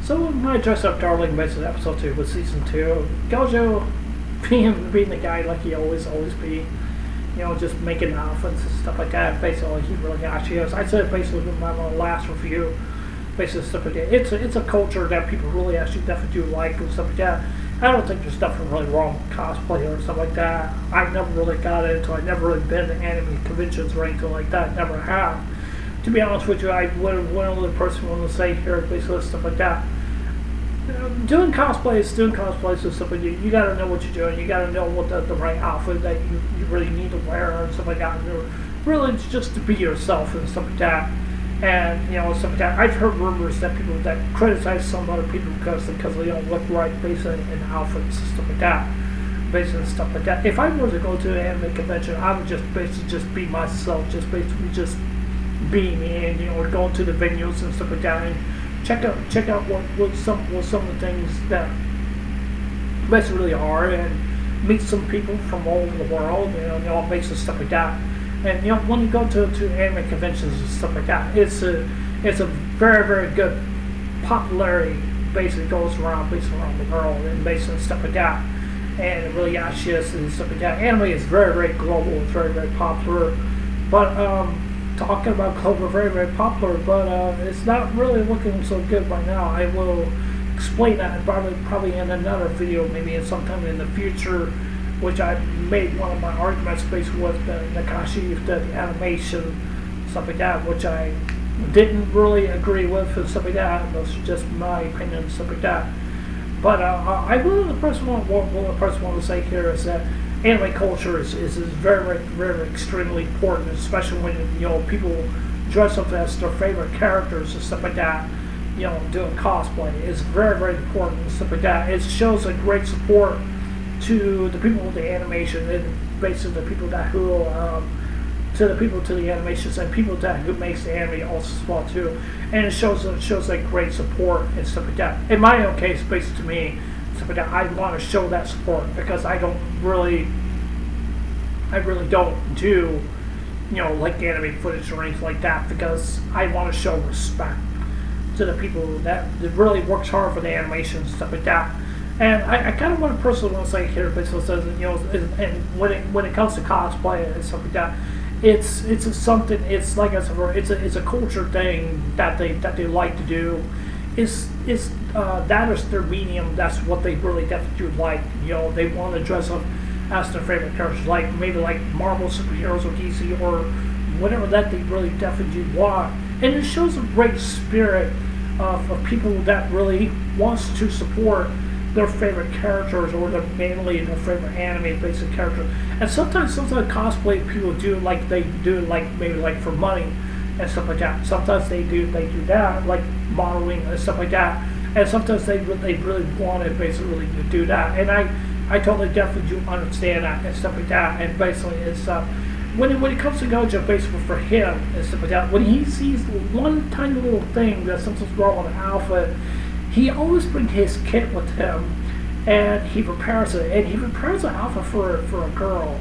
So my dress up darling basically episode 2 was season 2. Gojo being the guy like he always be. Just making outfits and stuff like that. Basically, he really actually is. I said basically in my last review, basically stuff like that. It's a culture that people really actually definitely do like and stuff like that. I don't think there's nothing really wrong with cosplay or stuff like that. I never really got into it. I've never really been to anime conventions or anything like that. Never have. To be honest with you, I wouldn't the person want to say here basically stuff like that. Doing cosplays and stuff like that, you gotta know what you're doing. You gotta know what the right outfit that you really need to wear and stuff like that. And really, just to be yourself and stuff like that. And stuff like that. I've heard rumors that people that criticize some other people because they don't look right basically in outfits and stuff like that. Basically stuff like that. If I were to go to an anime convention, I would just basically just be myself. Just basically just be me and go to the venues and stuff like that. And check out what some of the things that basically really are, and meet some people from all over the world, basically stuff like that. And when you go to anime conventions and stuff like that, it's a very very good popularity basically goes around basically around the world and basically stuff like that. And it really actually is and stuff like that. Anime is very very global, it's very very popular, but talking about global, very very popular, but it's not really looking so good right now. I will explain that probably in another video, maybe in sometime in the future, which I made one of my arguments based with Nakashi, the animation, stuff like that, which I didn't really agree with and stuff like that. That's just my opinion and stuff like that. But I really the person want to say here is that anime culture is very, very, very extremely important, especially when people dress up as their favorite characters and stuff like that. Doing cosplay is very, very important and stuff like that. It shows a great support to the people with the animation and basically the people to the animations and people who makes the anime also as well too. And it shows like great support and stuff like that. In my own case, basically to me, stuff like that, I want to show that support because I really don't do like anime footage or anything like that, because I want to show respect to the people that really works hard for the animation and stuff like that. And I kind of want to personally want to say here, basically says and when it comes to cosplay and stuff like that, it's something. It's like I said, it's a culture thing that they like to do. That is their medium. That's what they really definitely do like. They want to dress up as their favorite characters, like maybe like Marvel superheroes or DC or whatever that they really definitely want. And it shows a great spirit of people that really wants to support their favorite characters or mainly their favorite anime basic characters. And sometimes cosplay people do maybe like for money and stuff like that. Sometimes they do that, like modeling and stuff like that. And sometimes they really want to basically do that. And I totally definitely do understand that and stuff like that. And basically it's when it comes to Gojo, basically for him and stuff like that, when he sees one tiny little thing that something's wrong with an outfit, he always brings his kit with him, and he prepares it. And he prepares an outfit for a girl.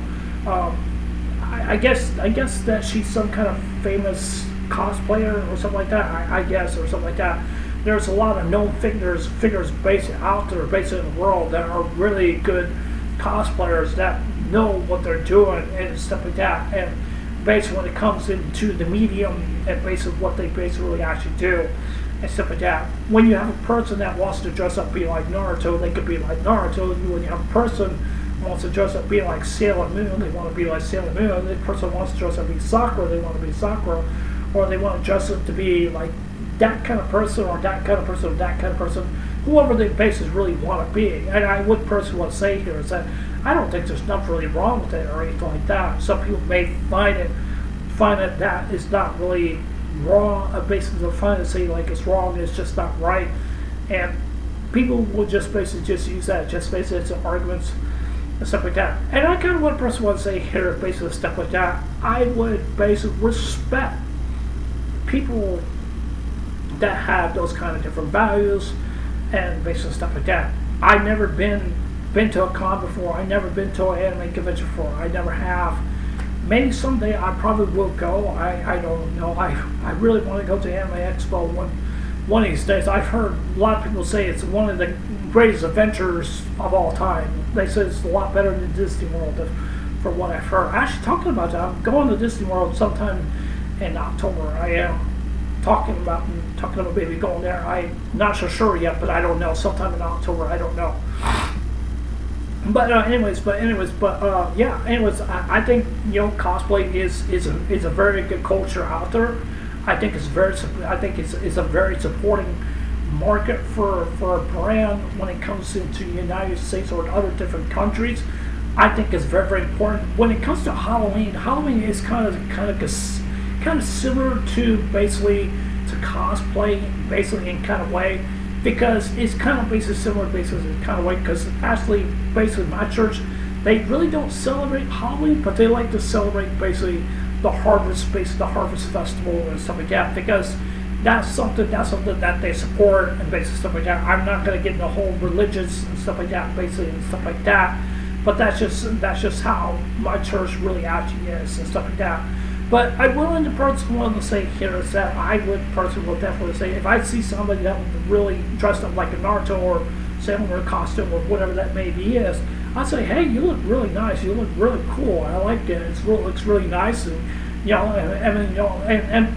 I guess that she's some kind of famous cosplayer or something like that. I guess or something like that. There's a lot of known figures basically out there, basically in the world, that are really good cosplayers that know what they're doing and stuff like that. And basically, when it comes into the medium and basically what they basically actually do and stuff like that. When you have a person that wants to dress up be like Naruto, they could be like Naruto. When you have a person who wants to dress up be like Sailor Moon, they want to be like Sailor Moon. The person wants to dress up be Sakura, they want to be Sakura. Or they want to dress up to be like that kind of person or that kind of person or that kind of person, whoever they basically really want to be. And I would personally want to say here is that I don't think there's nothing really wrong with it or anything like that. Some people may find that is not really wrong. Basically, they'll find it say like it's wrong, it's just not right, and people will just basically just use that, just basically it's arguments and stuff like that. And I kind of want to say here, basically stuff like that. I would basically respect people that have those kind of different values and basically stuff like that. I've never been to a con before. I've never been to an anime convention before. I never have. Maybe someday I probably will go. I don't know. I really want to go to Anime Expo one of these days. I've heard a lot of people say it's one of the greatest adventures of all time. They say it's a lot better than Disney World, for what I've heard. Actually, talking about that, I'm going to Disney World sometime in October. I am talking about maybe going there. I'm not so sure yet, but I don't know. Sometime in October, I don't know. But yeah. Anyways, I think cosplay is a very good culture out there. I think it's a very supporting market for a brand when it comes into the United States or other different countries. I think it's very, very important. When it comes to Halloween, Halloween is kind of similar to basically to cosplay, basically in kind of way, because it's kind of basically similar, basically in kind of way. Because actually, basically, my church, they really don't celebrate Halloween, but they like to celebrate basically the harvest festival and stuff like that, because that's something that they support and basically stuff like that. I'm not going to get into the whole religious and stuff like that, basically and stuff like that. But that's just how my church really actually is and stuff like that. But I will in the person want to say here is that I would personally will definitely say if I see somebody that really dressed up like a Naruto or similar costume or whatever that maybe is, I'd say, hey, you look really nice. You look really cool. I like it. It looks really nice. And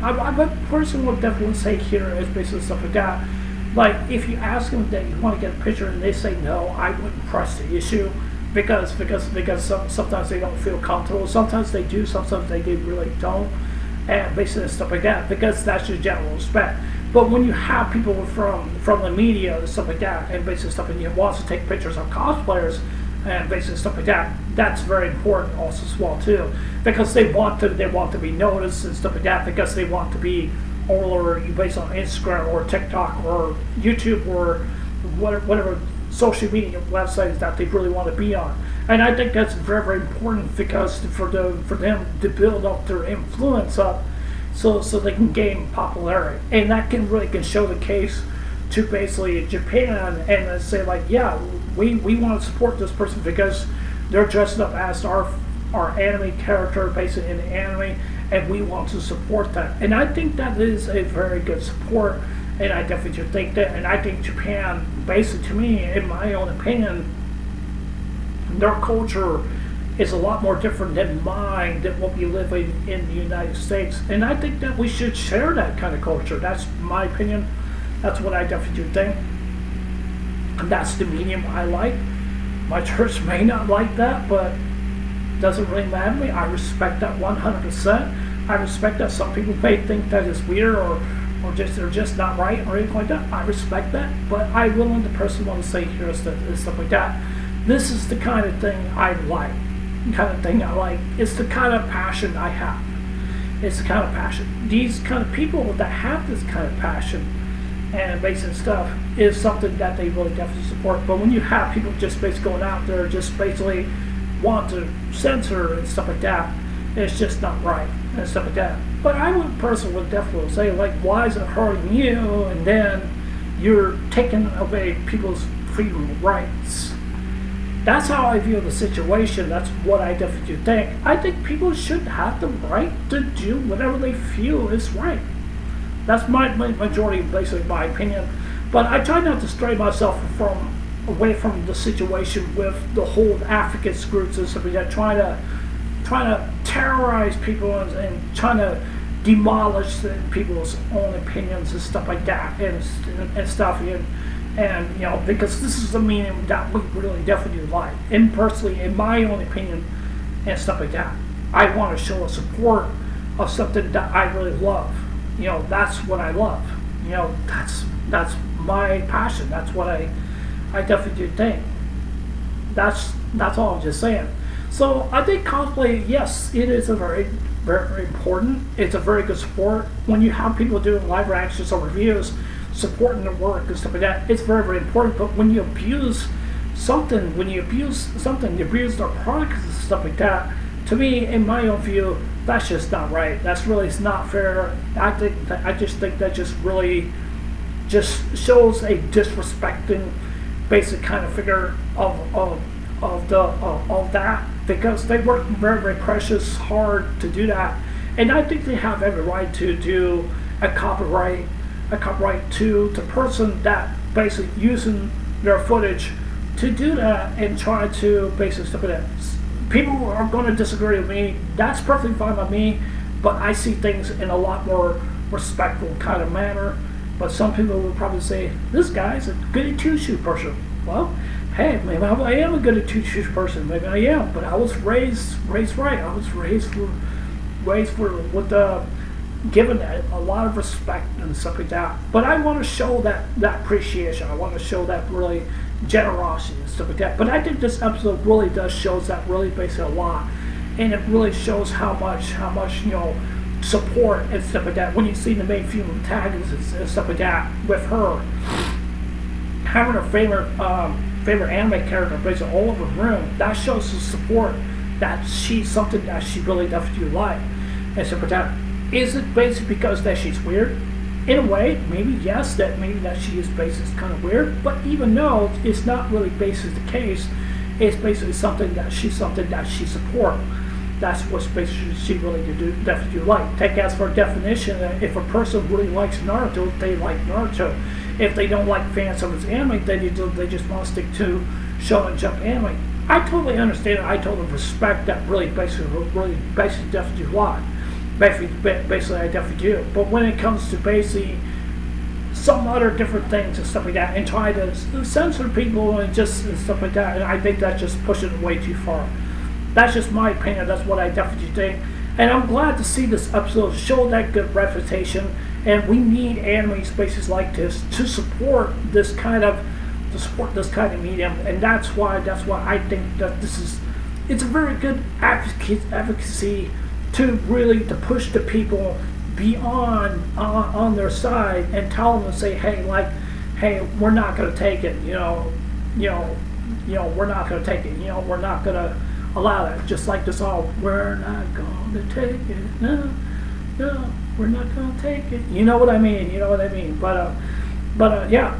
I personally would definitely say here is basically stuff like that. Like if you ask them that you want to get a picture and they say no, I wouldn't press the issue. Because sometimes they don't feel comfortable. Sometimes they do. Sometimes they really don't, and basically stuff like that. Because that's just general respect. But when you have people from the media and stuff like that, and basically stuff, and you want to take pictures of cosplayers and basically stuff like that, that's very important also as well too. Because they want to be noticed and stuff like that. Because they want to be all over you based on Instagram or TikTok or YouTube or whatever social media websites that they really want to be on. And I think that's very, very important because for them to build up their influence up so they can gain popularity. And that can show the case to basically Japan and say like, yeah, we want to support this person because they're dressed up as our anime character basically in the anime, and we want to support that. And I think that is a very good support. And I definitely think that, and I think Japan, basically to me, in my own opinion, their culture is a lot more different than mine, that what we live in the United States. And I think that we should share that kind of culture. That's my opinion. That's what I definitely think. And that's the medium I like. My church may not like that, but it doesn't really matter to me. I respect that 100%. I respect that some people may think that is weird or they're just not right or anything like that. I respect that, but I will in the person want to say here is stuff like that. This is the kind of thing I like. It's the kind of passion I have. It's the kind of passion. These kind of people that have this kind of passion and basic stuff is something that they really definitely support. But when you have people just basically going out there just basically want to censor and stuff like that, it's just not right and stuff like that. But I would personally definitely say, like, why is it hurting you and then you're taking away people's freedom of rights? That's how I view the situation. That's what I definitely think. I think people should have the right to do whatever they feel is right. That's my majority, basically my opinion. But I try not to stray myself away from the situation with the whole advocates groups and stuff like that, trying to terrorize people and trying to demolish people's own opinions and stuff like that and stuff. And because this is the meaning that we really definitely like. And personally, in my own opinion and stuff like that, I want to show a support of something that I really love. That's what I love. That's my passion. That's what I definitely do think. That's all I'm just saying. So I think cosplay, yes, it is a very, very, very important. It's a very good sport. When you have people doing live reactions or reviews, supporting their work and stuff like that, it's very, very important. But when you abuse something, you abuse their products and stuff like that, to me, in my own view, that's just not right. That's really not fair. I just think that just really just shows a disrespecting basic kind of figure of that, because they work very, very precious hard to do that. And I think they have every right to do a copyright a copyright to the person that basically using their footage to do that and try to basically stuff like that. People are going to disagree with me. That's perfectly fine by me, but I see things in a lot more respectful kind of manner. But some people will probably say, this guy's a goody two-shoe person. Well, hey, maybe I am a goody two-shoe person. Maybe I am, but I was raised right. I was raised with given a lot of respect and stuff like that. But I want to show that appreciation. I want to show that really generosity and stuff like that. But I think this episode really does shows that really basically a lot, and it really shows how much support and stuff like that. When you see the main female antagonist and stuff like that, with her having her favorite anime character basically all over the room, that shows the support that she's something that she really definitely like and stuff like that. Is it basically because that she's weird? In a way, maybe yes, maybe that she is basically kind of weird, but even though it's not really basically the case, it's basically something that she supports. That's what's basically she really definitely like. Take as for definition, if a person really likes Naruto, they like Naruto. If they don't like fans of his anime, they just want to stick to Shonen Jump anime. I totally understand it. I totally respect that really basically definitely like. Basically, I definitely do. But when it comes to basically some other different things and stuff like that, and try to censor people and stuff like that, and I think that's just pushing it way too far. That's just my opinion. That's what I definitely think. And I'm glad to see this episode show that good reputation. And we need anime spaces like this to support this kind of medium. And that's why I think that it's a very good advocacy to push the people beyond on their side and tell them and say, hey, we're not going to take it, we're not going to take it, we're not going to allow that. Just like the song, we're not going to take it, no, we're not going to take it. You know what I mean? But yeah,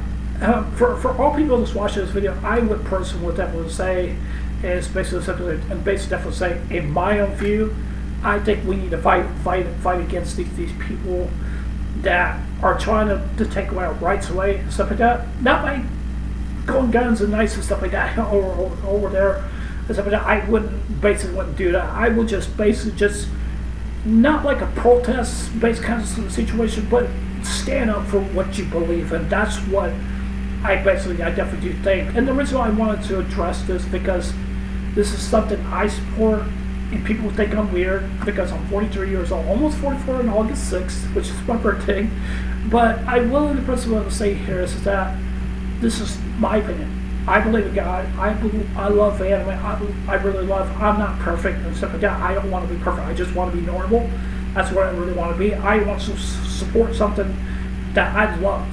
for all people that's watching this video, I would personally definitely say is definitely say, in my own view, I think we need to fight against these people that are trying to take our rights away and stuff like that. Not by going guns and knives and stuff like that over there and stuff like that. I wouldn't do that. I would just not like a protest based kind of situation, but stand up for what you believe in. That's what I definitely do think. And the reason why I wanted to address this, because this is something I support. And people think I'm weird because I'm 43 years old, almost 44 on August 6th, which is my birthday. But I will, in the principle to say here is that this is my opinion. I believe in God. I love anime. I really love. I'm not perfect and stuff like that. I don't want to be perfect. I just want to be normal. That's what I really want to be. I want to support something that I love,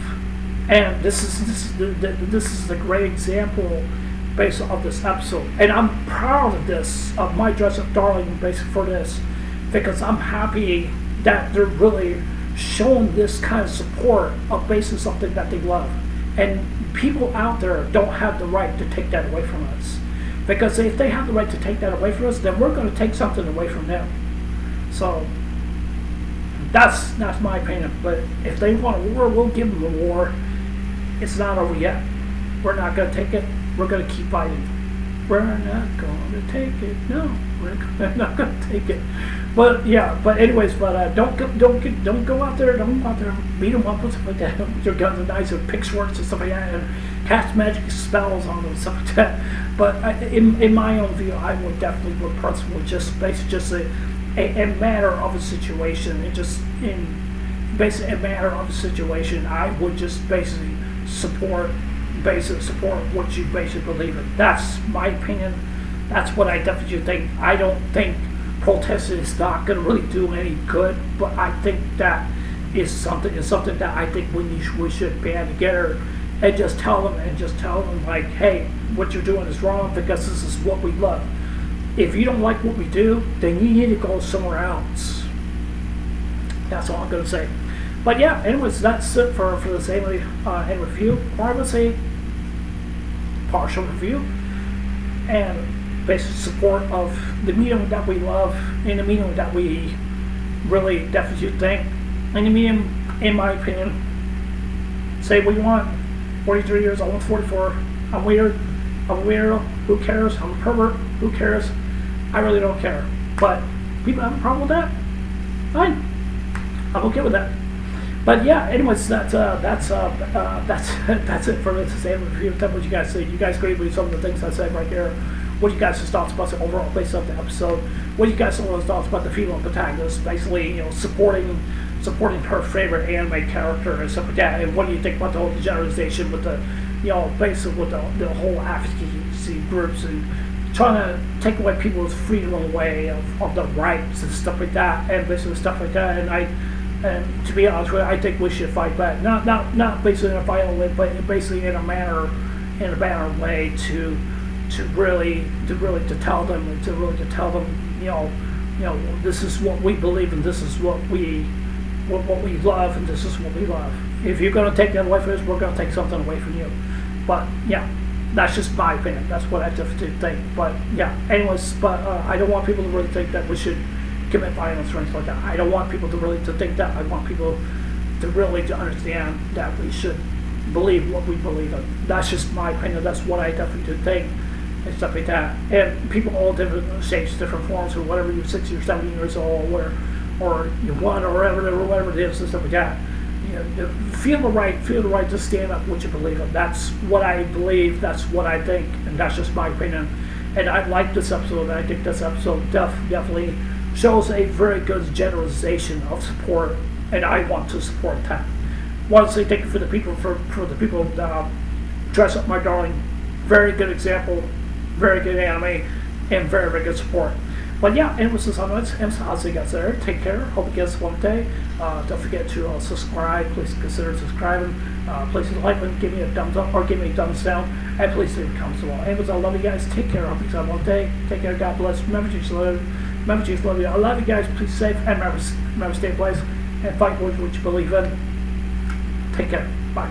and this is a great example based of this episode, and I'm proud of this, of my Dress Up Darling based for this, because I'm happy that they're really showing this kind of support of basing something that they love, and people out there don't have the right to take that away from us, because if they have the right to take that away from us, then we're going to take something away from them. So that's my opinion. But if they want a war, we'll give them a war. It's not over yet. We're not going to take it. We're going to keep fighting. We're not going to take it. No, we're not going to take it. But yeah, anyways, don't go out there. Don't go out there and beat them up with stuff like that with your guns and knives and pick swords and stuff like that, and cast magic spells on them and stuff like that. But in my own view, I would definitely personally just basically a matter of a situation. A matter of a situation, I would just basically support what you basically believe in. That's my opinion. That's what I definitely think. I don't think protesting is not going to really do any good, but I think that is something that I think we should band together and just tell them like, hey, what you're doing is wrong because this is what we love. If you don't like what we do, then you need to go somewhere else. That's all I'm going to say. But yeah, anyways, that's it for this anime review. Or I would say partial review and basic support of the medium that we love and the medium that we really definitely think. And the medium, in my opinion, Say what you want. 43 years old, I'm 44. I'm weird. I'm a weirdo. Who cares? I'm a pervert. Who cares? I really don't care. But people have a problem with that. Fine. I'm okay with that. But yeah, anyways, that's it for this review. Tell me what you guys think. You guys agree with some of the things I said right here. What do you guys' thoughts about the overall base of the episode? What do you guys' thoughts about the female protagonist, basically, supporting her favorite anime character and stuff like that? And what do you think about the whole generalization with the, basically with the whole advocacy groups and trying to take away people's freedom away of the rights and stuff like that, and basically stuff like that. And to be honest with you, I think we should fight back. Not basically in a violent way, but basically in a manner way to really tell them this is what we believe and this is what we love and this is what we love. If you're going to take that away from us, we're going to take something away from you. But yeah, that's just my opinion. That's what I definitely think. But yeah, anyways, I don't want people to really think that we should commit violence or anything like that. I don't want people to really to think that. I want people to really to understand that we should believe what we believe in. That's just my opinion. That's what I definitely think and stuff like that. And people all different shapes, different forms, or whatever. You're 60 or 70 years old, or you're one, or whatever it is, and stuff like that. Feel the right to stand up what you believe in. That's what I believe. That's what I think, and that's just my opinion. And I like this episode. I think this episode definitely shows a very good generalization of support, and I want to support that. Want to say thank you for the people that dress up my darling. Very good example, very good anime, and very, very good support. But yeah, anyways, this is I'll see you guys there. Take care. Hope you guys one day. Don't forget to subscribe. Please consider subscribing. Please like and give me a thumbs up or give me a thumbs down. And please leave comments below. Anyways, I love you guys. Take care. Hope you guys have one day. Take care. God bless. Remember Jesus love you. Remember Jesus love you. I love you guys. Please safe and remember stay in place and fight what you believe in. Take care. Bye.